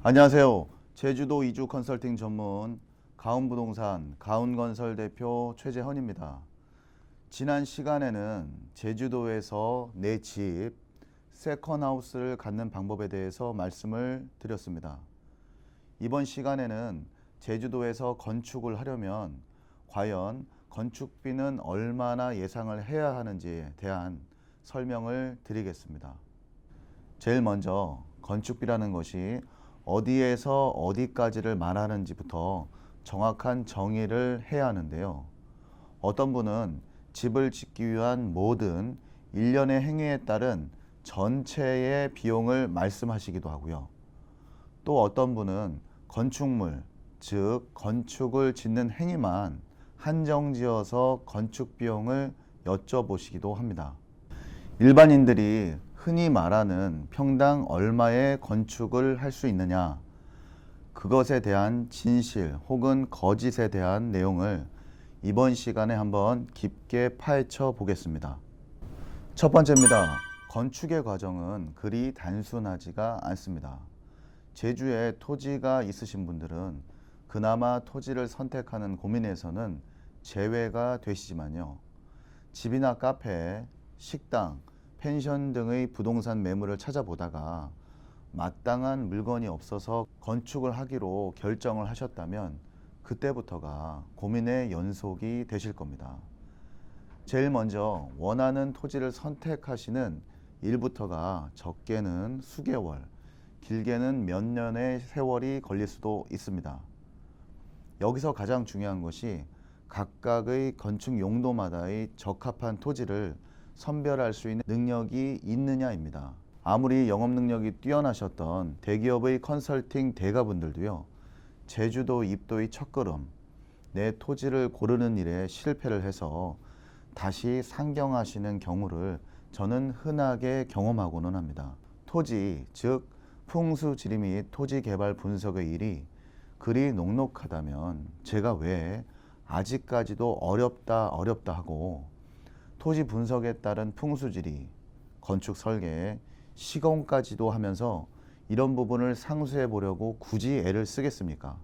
안녕하세요. 제주도 이주 컨설팅 전문 가운부동산 가운건설 대표 최재헌입니다. 지난 시간에는 제주도에서 내 집, 세컨하우스를 갖는 방법에 대해서 말씀을 드렸습니다. 이번 시간에는 제주도에서 건축을 하려면 과연 건축비는 얼마나 예상을 해야 하는지에 대한 설명을 드리겠습니다. 제일 먼저 건축비라는 것이 어디에서 어디까지를 말하는지부터 정확한 정의를 해야 하는데요. 어떤 분은 집을 짓기 위한 모든 일련의 행위에 따른 전체의 비용을 말씀하시기도 하고요. 또 어떤 분은 건축물, 즉 건축을 짓는 행위만 한정지어서 건축 비용을 여쭤보시기도 합니다. 일반인들이 흔히 말하는 평당 얼마의 건축을 할 수 있느냐, 그것에 대한 진실 혹은 거짓에 대한 내용을 이번 시간에 한번 깊게 파헤쳐 보겠습니다. 첫 번째입니다. 건축의 과정은 그리 단순하지가 않습니다. 제주에 토지가 있으신 분들은 그나마 토지를 선택하는 고민에서는 제외가 되시지만요. 집이나 카페, 식당, 펜션 등의 부동산 매물을 찾아보다가 마땅한 물건이 없어서 건축을 하기로 결정을 하셨다면 그때부터가 고민의 연속이 되실 겁니다. 제일 먼저 원하는 토지를 선택하시는 일부터가 적게는 수개월, 길게는 몇 년의 세월이 걸릴 수도 있습니다. 여기서 가장 중요한 것이 각각의 건축 용도마다의 적합한 토지를 선별할 수 있는 능력이 있느냐입니다. 아무리 영업 능력이 뛰어나셨던 대기업의 컨설팅 대가분들도요, 제주도 입도의 첫걸음, 내 토지를 고르는 일에 실패를 해서 다시 상경하시는 경우를 저는 흔하게 경험하고는 합니다. 토지, 즉 풍수지리 및 토지개발 분석의 일이 그리 녹록하다면 제가 왜 아직까지도 어렵다 하고 토지 분석에 따른 풍수지리, 건축 설계, 시공까지도 하면서 이런 부분을 상수해 보려고 굳이 애를 쓰겠습니까?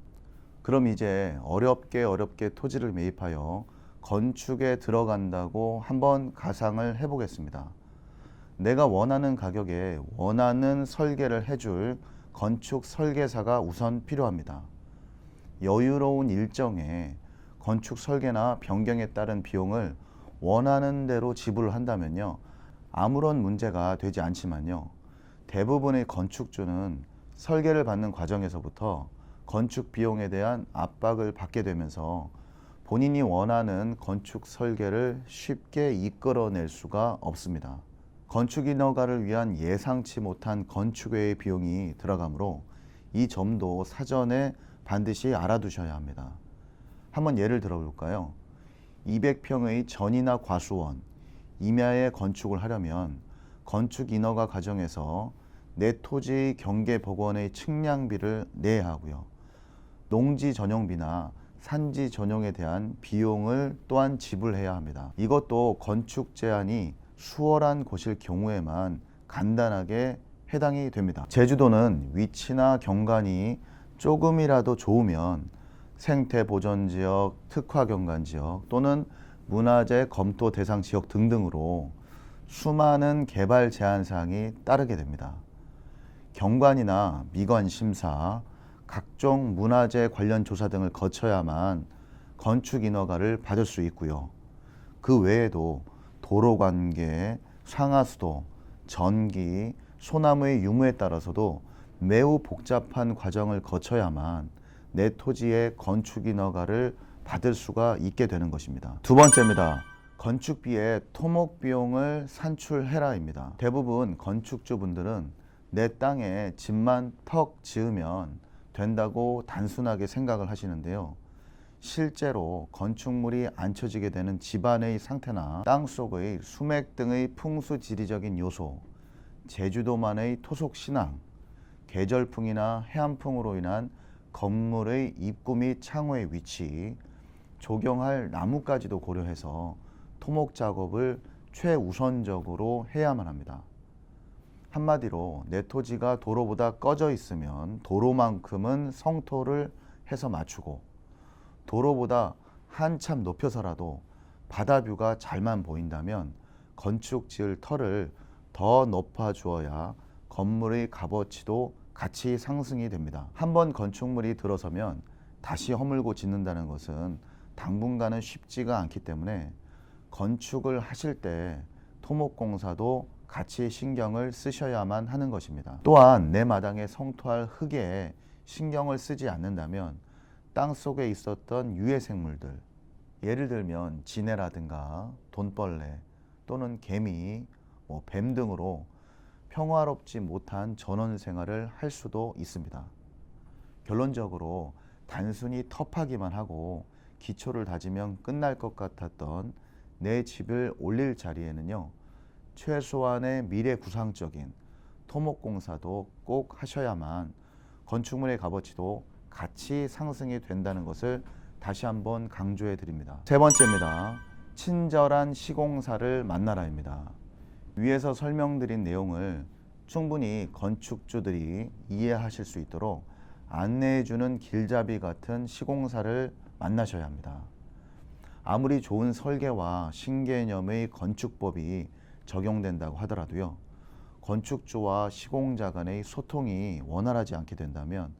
그럼 이제 어렵게 토지를 매입하여 건축에 들어간다고 한번 가상을 해보겠습니다. 내가 원하는 가격에 원하는 설계를 해줄 건축 설계사가 우선 필요합니다. 여유로운 일정에 건축 설계나 변경에 따른 비용을 원하는 대로 지불을 한다면요, 아무런 문제가 되지 않지만요, 대부분의 건축주는 설계를 받는 과정에서부터 건축 비용에 대한 압박을 받게 되면서 본인이 원하는 건축 설계를 쉽게 이끌어낼 수가 없습니다. 건축 인허가를 위한 예상치 못한 건축외의 비용이 들어가므로 이 점도 사전에 반드시 알아두셔야 합니다. 한번 예를 들어 볼까요? 200평의 전이나 과수원, 임야에 건축을 하려면 건축 인허가 과정에서 내 토지의 경계복원의 측량비를 내야 하고요. 농지 전용비나 산지 전용에 대한 비용을 또한 지불해야 합니다. 이것도 건축 제한이 수월한 곳일 경우에만 간단하게 해당이 됩니다. 제주도는 위치나 경관이 조금이라도 좋으면 생태보전지역, 특화경관지역 또는 문화재 검토 대상 지역 등등으로 수많은 개발 제한사항이 따르게 됩니다. 경관이나 미관 심사, 각종 문화재 관련 조사 등을 거쳐야만 건축 인허가를 받을 수 있고요. 그 외에도 도로 관계, 상하수도, 전기, 소나무의 유무에 따라서도 매우 복잡한 과정을 거쳐야만 내 토지의 건축 인허가를 받을 수가 있게 되는 것입니다. 두 번째입니다. 건축비의 토목 비용을 산출해라입니다. 대부분 건축주분들은 내 땅에 집만 턱 지으면 된다고 단순하게 생각을 하시는데요. 실제로 건축물이 앉혀지게 되는 집안의 상태나 땅속의 수맥 등의 풍수지리적인 요소, 제주도만의 토속 신앙, 계절풍이나 해안풍으로 인한 건물의 입구 및 창호의 위치, 조경할 나무까지도 고려해서 토목 작업을 최우선적으로 해야만 합니다. 한마디로 내 토지가 도로보다 꺼져 있으면 도로만큼은 성토를 해서 맞추고, 도로보다 한참 높여서라도 바다뷰가 잘만 보인다면 건축 지을 터를 더 높아 주어야 건물의 값어치도 같이 상승이 됩니다. 한번 건축물이 들어서면 다시 허물고 짓는다는 것은 당분간은 쉽지가 않기 때문에 건축을 하실 때 토목공사도 같이 신경을 쓰셔야만 하는 것입니다. 또한 내 마당에 성토할 흙에 신경을 쓰지 않는다면 땅 속에 있었던 유해 생물들, 예를 들면 지네라든가 돈벌레 또는 개미, 뱀 등으로 평화롭지 못한 전원 생활을 할 수도 있습니다. 결론적으로 단순히 터파기만 하고 기초를 다지면 끝날 것 같았던 내 집을 올릴 자리에는요, 최소한의 미래 구상적인 토목공사도 꼭 하셔야만 건축물의 값어치도 같이 상승이 된다는 것을 다시 한번 강조해 드립니다. 세 번째입니다. 친절한 시공사를 만나라입니다. 위에서 설명드린 내용을 충분히 건축주들이 이해하실 수 있도록 안내해주는 길잡이 같은 시공사를 만나셔야 합니다. 아무리 좋은 설계와 신개념의 건축법이 적용된다고 하더라도요, 건축주와 시공자 간의 소통이 원활하지 않게 된다면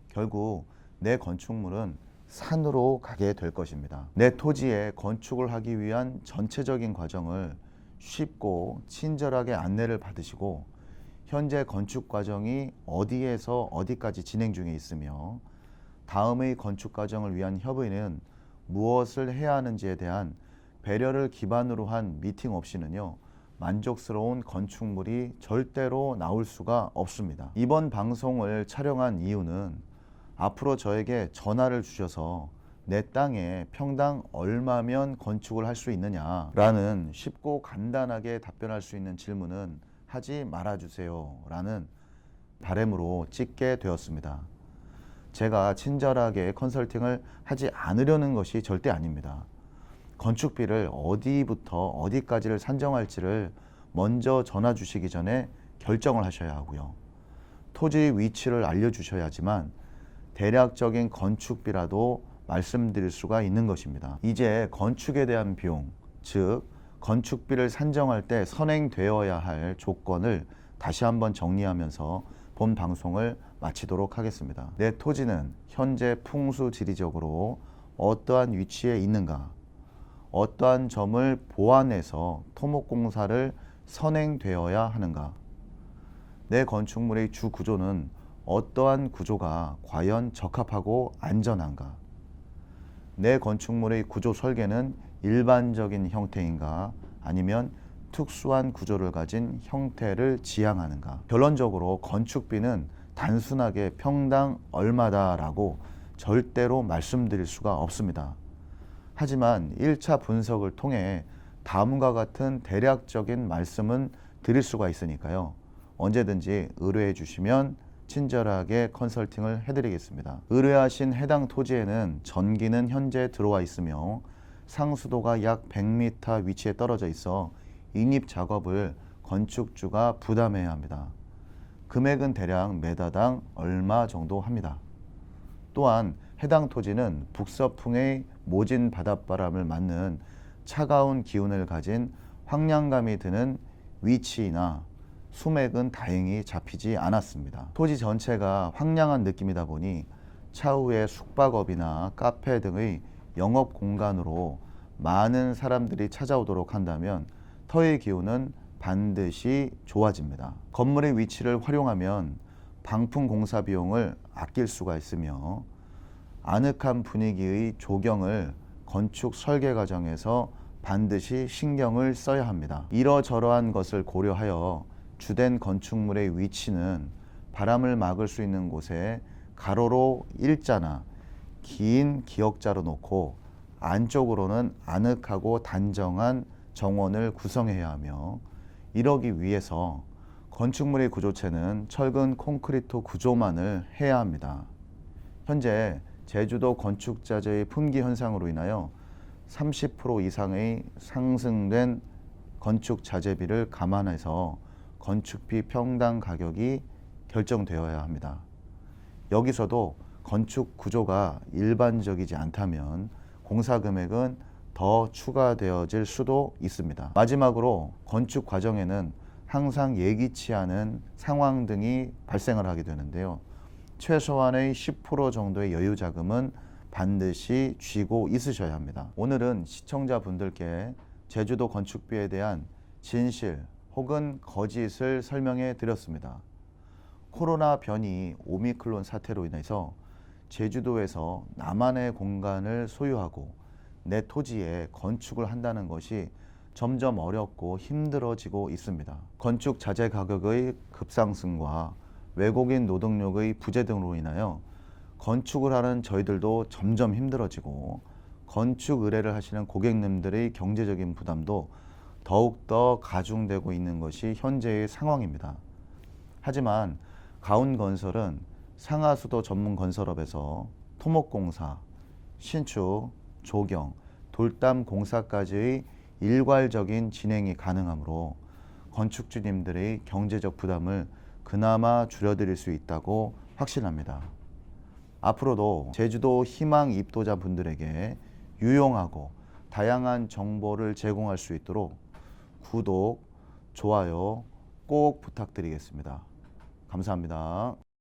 결국 내 건축물은 산으로 가게 될 것입니다. 내 토지에 건축을 하기 위한 전체적인 과정을 쉽고 친절하게 안내를 받으시고, 현재 건축 과정이 어디에서 어디까지 진행 중에 있으며 다음의 건축 과정을 위한 협의는 무엇을 해야 하는지에 대한 배려를 기반으로 한 미팅 없이는요, 만족스러운 건축물이 절대로 나올 수가 없습니다. 이번 방송을 촬영한 이유는 앞으로 저에게 전화를 주셔서 내 땅에 평당 얼마면 건축을 할 수 있느냐라는 쉽고 간단하게 답변할 수 있는 질문은 하지 말아주세요 라는 바람으로 찍게 되었습니다. 제가 친절하게 컨설팅을 하지 않으려는 것이 절대 아닙니다. 건축비를 어디부터 어디까지를 산정할지를 먼저 전화 주시기 전에 결정을 하셔야 하고요. 토지 위치를 알려주셔야지만 대략적인 건축비라도 말씀드릴 수가 있는 것입니다. 이제 건축에 대한 비용, 즉 건축비를 산정할 때 선행되어야 할 조건을 다시 한번 정리하면서 본 방송을 마치도록 하겠습니다. 내 토지는 현재 풍수지리적으로 어떠한 위치에 있는가, 어떠한 점을 보완해서 토목공사를 선행되어야 하는가, 내 건축물의 주 구조는 어떠한 구조가 과연 적합하고 안전한가, 내 건축물의 구조 설계는 일반적인 형태인가 아니면 특수한 구조를 가진 형태를 지향하는가. 결론적으로 건축비는 단순하게 평당 얼마다라고 절대로 말씀드릴 수가 없습니다. 하지만 1차 분석을 통해 다음과 같은 대략적인 말씀은 드릴 수가 있으니까요, 언제든지 의뢰해 주시면 친절하게 컨설팅을 해드리겠습니다. 의뢰하신 해당 토지에는 전기는 현재 들어와 있으며 상수도가 약 100m 위치에 떨어져 있어 인입 작업을 건축주가 부담해야 합니다. 금액은 대략 메다당 얼마 정도 합니다. 또한 해당 토지는 북서풍의 모진 바닷바람을 맞는 차가운 기운을 가진 황량감이 드는 위치이나 수맥은 다행히 잡히지 않았습니다. 토지 전체가 황량한 느낌이다 보니 차후에 숙박업이나 카페 등의 영업 공간으로 많은 사람들이 찾아오도록 한다면 터의 기운은 반드시 좋아집니다. 건물의 위치를 활용하면 방풍 공사 비용을 아낄 수가 있으며 아늑한 분위기의 조경을 건축 설계 과정에서 반드시 신경을 써야 합니다. 이러저러한 것을 고려하여 주된 건축물의 위치는 바람을 막을 수 있는 곳에 가로로 일자나 긴 기역자로 놓고 안쪽으로는 아늑하고 단정한 정원을 구성해야 하며, 이러기 위해서 건축물의 구조체는 철근 콘크리트 구조만을 해야 합니다. 현재 제주도 건축자재의 품귀 현상으로 인하여 30% 이상의 상승된 건축 자재비를 감안해서 건축비 평당 가격이 결정되어야 합니다. 여기서도 건축 구조가 일반적이지 않다면 공사 금액은 더 추가되어질 수도 있습니다. 마지막으로 건축 과정에는 항상 예기치 않은 상황 등이 발생을 하게 되는데요. 최소한의 10% 정도의 여유 자금은 반드시 쥐고 있으셔야 합니다. 오늘은 시청자분들께 제주도 건축비에 대한 진실 혹은 거짓을 설명해 드렸습니다. 코로나 변이 오미크론 사태로 인해서 제주도에서 나만의 공간을 소유하고 내 토지에 건축을 한다는 것이 점점 어렵고 힘들어지고 있습니다. 건축 자재 가격의 급상승과 외국인 노동력의 부재 등으로 인하여 건축을 하는 저희들도 점점 힘들어지고 건축 의뢰를 하시는 고객님들의 경제적인 부담도 더욱더 가중되고 있는 것이 현재의 상황입니다. 하지만 가운건설은 상하수도 전문 건설업에서 토목공사, 신축, 조경, 돌담 공사까지의 일괄적인 진행이 가능하므로 건축주님들의 경제적 부담을 그나마 줄여드릴 수 있다고 확신합니다. 앞으로도 제주도 희망 입도자 분들에게 유용하고 다양한 정보를 제공할 수 있도록 구독, 좋아요 꼭 부탁드리겠습니다. 감사합니다.